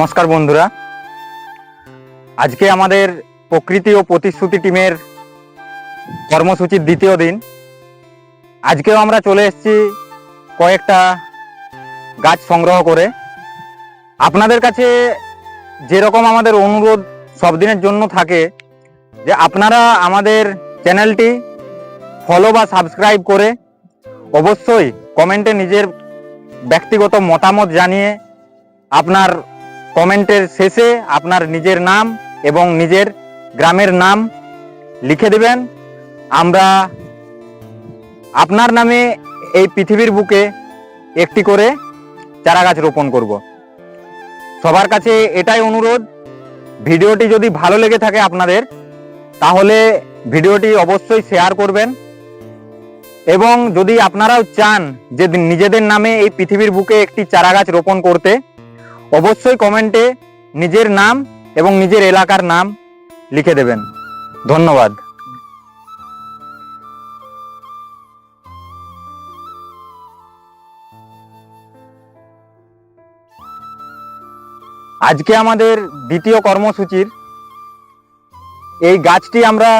নমস্কার বন্ধুরা, আজকে আমাদের প্রকৃতি ও প্রতিশ্রুতি টিমের কর্মসূচির দ্বিতীয় দিন। আজকেও আমরা চলে এসেছি কয়েকটা গাছ সংগ্রহ করে। আপনাদের কাছে যেরকম আমাদের অনুরোধ সব দিনের জন্য থাকে যে আপনারা আমাদের চ্যানেলটি ফলো বা সাবস্ক্রাইব করে অবশ্যই কমেন্টে নিজের ব্যক্তিগত মতামত জানিয়ে আপনার কমেন্টের শেষে আপনার নিজের নাম এবং নিজের গ্রামের নাম লিখে দেবেন। আমরা আপনার নামে এই পৃথিবীর বুকে একটি করে চারা গাছ রোপণ করব। সবার কাছে এটাই অনুরোধ, ভিডিওটি যদি ভালো লেগে থাকে আপনাদের, তাহলে ভিডিওটি অবশ্যই শেয়ার করবেন। এবং যদি আপনারাও চান যে নিজেদের নামে এই পৃথিবীর বুকে একটি চারা গাছ রোপণ করতে, অবশ্যই কমেন্টে নিজের নাম এবং নিজের এলাকার নাম লিখে দেবেন। ধন্যবাদ। আজকে আমাদের দ্বিতীয় কর্মসূচির এই গাছটি আমরা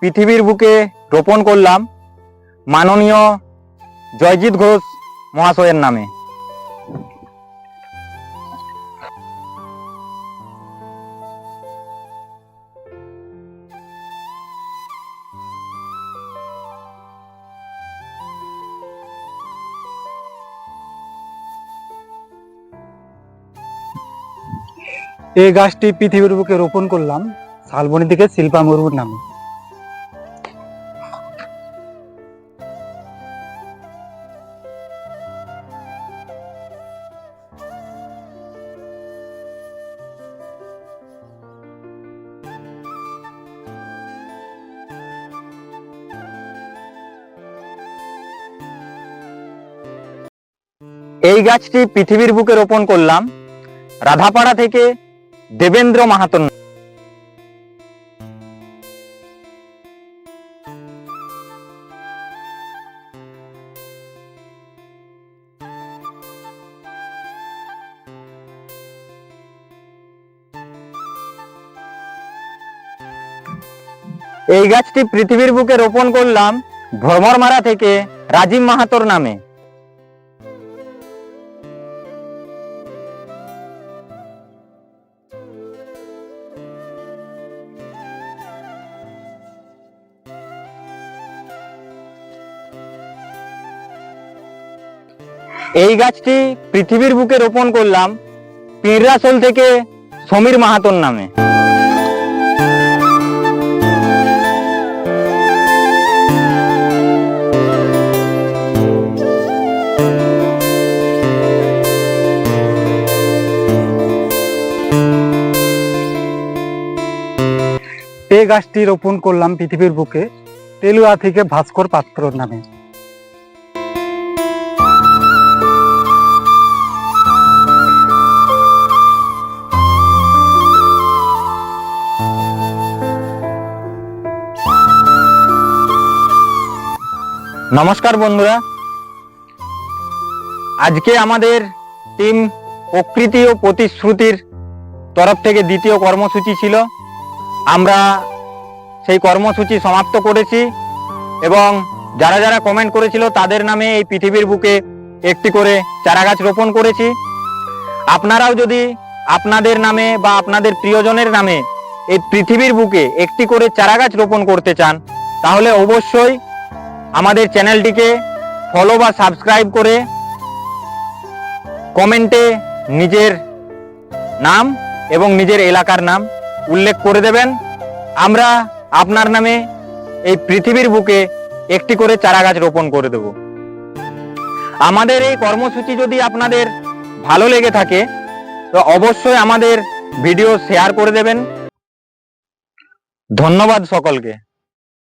পৃথিবীর বুকে রোপণ করলাম মাননীয় জয়জিৎ ঘোষ মহাশয়ের নামে। এই গাছটি পৃথিবীর বুকে রোপণ করলাম শালবনী থেকে শিল্পা মুর্মুর নামে। এই গাছটি পৃথিবীর বুকে রোপণ করলাম রাধাপাড়া থেকে দেবেন্দ্র মাহাতোর। এই গাছটি পৃথিবীর বুকে রোপণ করলাম ভ্রমরমারা থেকে রাজীব মাহাতোর নামে। এই গাছটি পৃথিবীর বুকে রোপণ করলাম পিঁড়াশোল থেকে সমীর মাহাতোর নামে। এই গাছটি রোপণ করলাম পৃথিবীর বুকে তেলুয়া থেকে ভাস্কর পাত্রর নামে। নমস্কার বন্ধুরা, আজকে আমাদের টিম প্রকৃতি ও প্রতিশ্রুতির তরফ থেকে দ্বিতীয় কর্মসূচি ছিল। আমরা সেই কর্মসূচি সমাপ্ত করেছি এবং যারা যারা কমেন্ট করেছিল তাদের নামে এই পৃথিবীর বুকে একটি করে চারা গাছ রোপণ করেছি। আপনারাও যদি আপনাদের নামে বা আপনাদের প্রিয়জনের নামে এই পৃথিবীর বুকে একটি করে চারা গাছ রোপণ করতে চান, তাহলে অবশ্যই আমাদের চ্যানেলটিকে ফলো বা সাবস্ক্রাইব করে কমেন্টে নিজের নাম এবং নিজের এলাকার নাম উল্লেখ করে দেবেন। আমরা আপনার নামে এই পৃথিবীর বুকে একটি করে চারা গাছ রোপণ করে দেব। আমাদের এই কর্মসূচি যদি আপনাদের ভালো লেগে থাকে তো অবশ্যই আমাদের ভিডিও শেয়ার করে দেবেন। ধন্যবাদ সকলকে।